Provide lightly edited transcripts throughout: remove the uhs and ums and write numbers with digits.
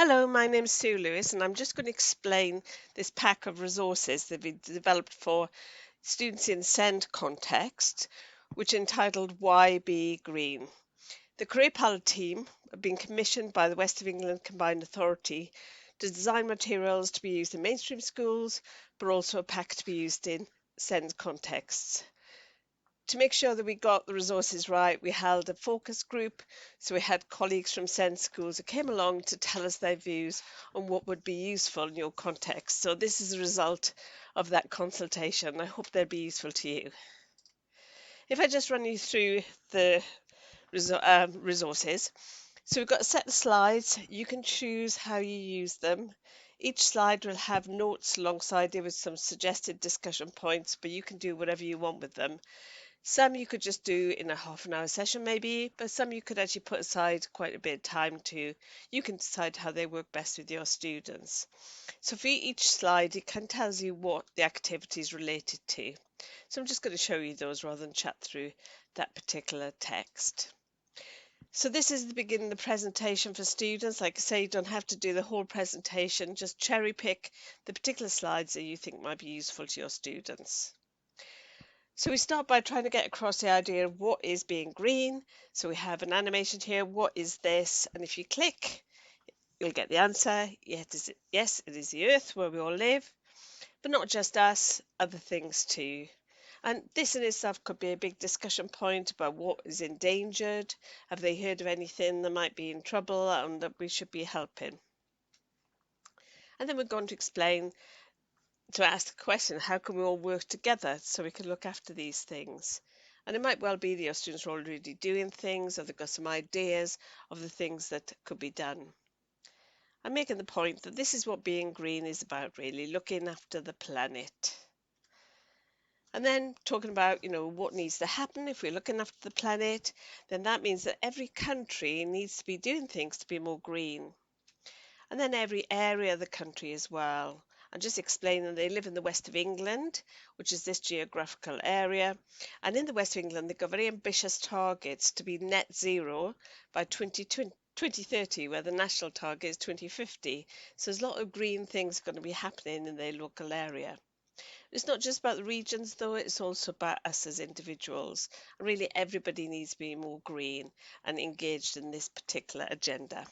Hello, my name's Sue Lewis, and I'm just going to explain this pack of resources that we developed for students in SEND context, which are entitled Why Be Green. The Career Palette team have been commissioned by the West of England Combined Authority to design materials to be used in mainstream schools, but also a pack to be used in SEND contexts. To make sure that we got the resources right, we held a focus group. So we had colleagues from SEND schools who came along to tell us their views on what would be useful in your context. So this is a result of that consultation. I hope they'll be useful to you. If I just run you through the resources. So we've got a set of slides. You can choose how you use them. Each slide will have notes alongside it with some suggested discussion points, but you can do whatever you want with them. Some you could just do in a half an hour session maybe, but some you could actually put aside quite a bit of time to. You can decide how they work best with your students. So for each slide, it kind of tells you what the activity is related to. So I'm just going to show you those rather than chat through that particular text. So this is the beginning of the presentation for students. Like I say, you don't have to do the whole presentation, just cherry pick the particular slides that you think might be useful to your students. So we start by trying to get across the idea of what is being green. So we have an animation here, what is this? And if you click, you'll get the answer. Yes, it is the earth where we all live, but not just us, other things too. And this in itself could be a big discussion point about what is endangered. Have they heard of anything that might be in trouble and that we should be helping? And then we're going to explain, to ask the question, how can we all work together so we can look after these things? And it might well be that your students are already doing things, or they've got some ideas of the things that could be done. I'm making the point that this is what being green is about, really, looking after the planet. And then talking about, what needs to happen if we're looking after the planet, then that means that every country needs to be doing things to be more green. And then every area of the country as well. And just explaining they live in the west of England, which is this geographical area. And in the west of England, they've got very ambitious targets to be net zero by 2030, where the national target is 2050. So there's a lot of green things going to be happening in their local area. It's not just about the regions, though, it's also about us as individuals. Really, everybody needs to be more green and engaged in this particular agenda.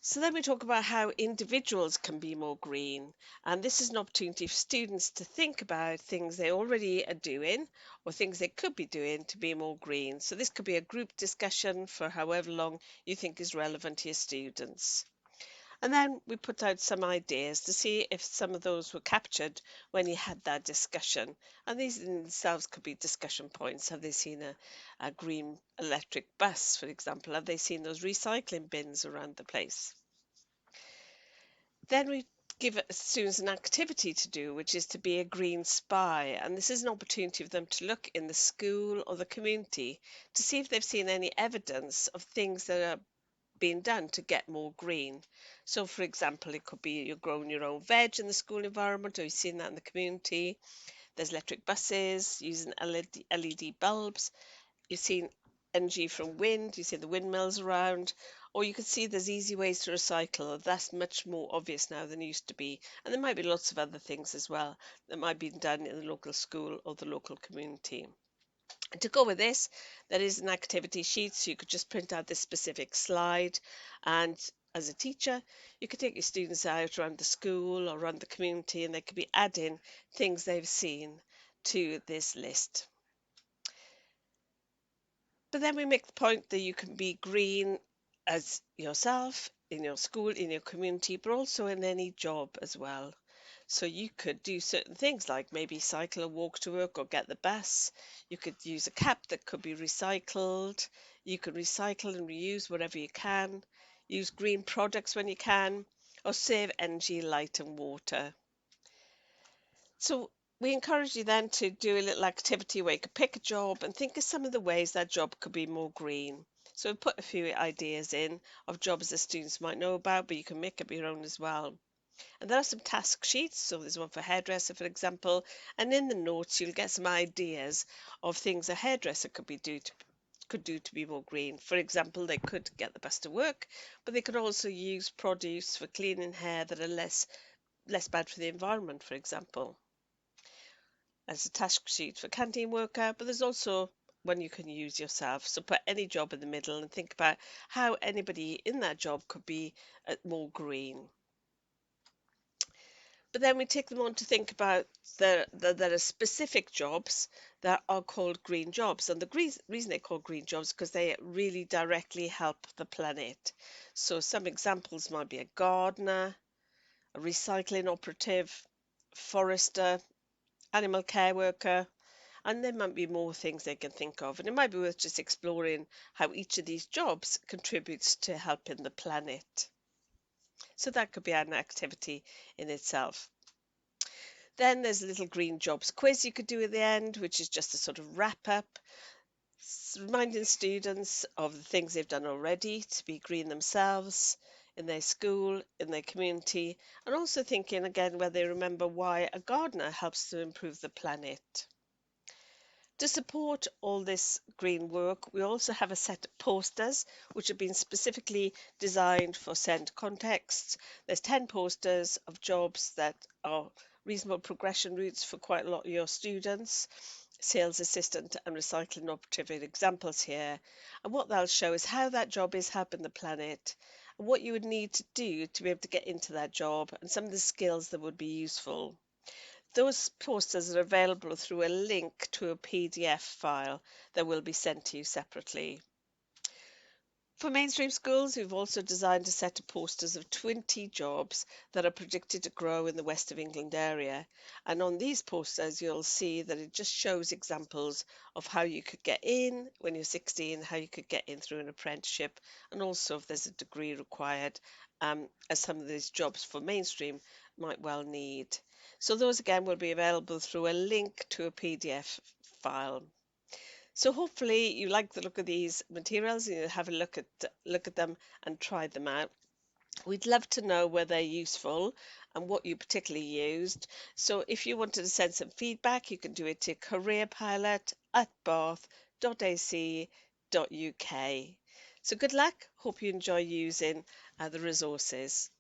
So then we talk about how individuals can be more green. And this is an opportunity for students to think about things they already are doing or things they could be doing to be more green. So this could be a group discussion for however long you think is relevant to your students. And then we put out some ideas to see if some of those were captured when you had that discussion. And these in themselves could be discussion points. Have they seen a green electric bus, for example? Have they seen those recycling bins around the place? Then we give students an activity to do, which is to be a green spy. And this is an opportunity for them to look in the school or the community to see if they've seen any evidence of things that are being done to get more green. So, for example, it could be you're growing your own veg in the school environment, or you've seen that in the community. There's electric buses using LED bulbs. You've seen energy from wind, you see the windmills around, or you can see there's easy ways to recycle. That's much more obvious now than it used to be. And there might be lots of other things as well that might be done in the local school or the local community. And to go with this, there is an activity sheet, so you could just print out this specific slide. And as a teacher, you could take your students out around the school or around the community, and they could be adding things they've seen to this list. But then we make the point that you can be green as yourself, in your school, in your community, but also in any job as well. So you could do certain things like maybe cycle or walk to work or get the bus. You could use a cap that could be recycled. You can recycle and reuse whatever you can. Use green products when you can, or save energy, light and water. So we encourage you then to do a little activity where you could pick a job and think of some of the ways that job could be more green. So we put a few ideas in of jobs that students might know about, but you can make up your own as well. And there are some task sheets. So there's one for hairdresser, for example. And in the notes, you'll get some ideas of things a hairdresser could be could do to be more green. For example, they could get the bus to work, but they could also use produce for cleaning hair that are less bad for the environment, for example, as a task sheet for canteen worker. But there's also one you can use yourself. So put any job in the middle and think about how anybody in that job could be more green. But then we take them on to think about there are specific jobs that are called green jobs. And the reason they're called green jobs is because they really directly help the planet. So some examples might be a gardener, a recycling operative, forester, animal care worker, and there might be more things they can think of. And it might be worth just exploring how each of these jobs contributes to helping the planet. So that could be an activity in itself. Then there's a little green jobs quiz you could do at the end, which is just a sort of wrap up, reminding students of the things they've done already to be green themselves in their school, in their community, and also thinking again where they remember why a gardener helps to improve the planet. To support all this green work, we also have a set of posters which have been specifically designed for SEND contexts. There's 10 posters of jobs that are reasonable progression routes for quite a lot of your students. Sales assistant and recycling operative are examples here. And what they'll show is how that job is helping the planet and what you would need to do to be able to get into that job and some of the skills that would be useful. Those posters are available through a link to a PDF file that will be sent to you separately. For mainstream schools, we've also designed a set of posters of 20 jobs that are predicted to grow in the West of England area. And on these posters, you'll see that it just shows examples of how you could get in when you're 16, how you could get in through an apprenticeship, and also if there's a degree required, as some of these jobs for mainstream might well need. So those again will be available through a link to a PDF file. So hopefully you like the look of these materials and you have a look at them and try them out. We'd love to know where they're useful and what you particularly used. So if you wanted to send some feedback, you can do it to careerpilot@bath.ac.uk. So good luck. Hope you enjoy using the resources.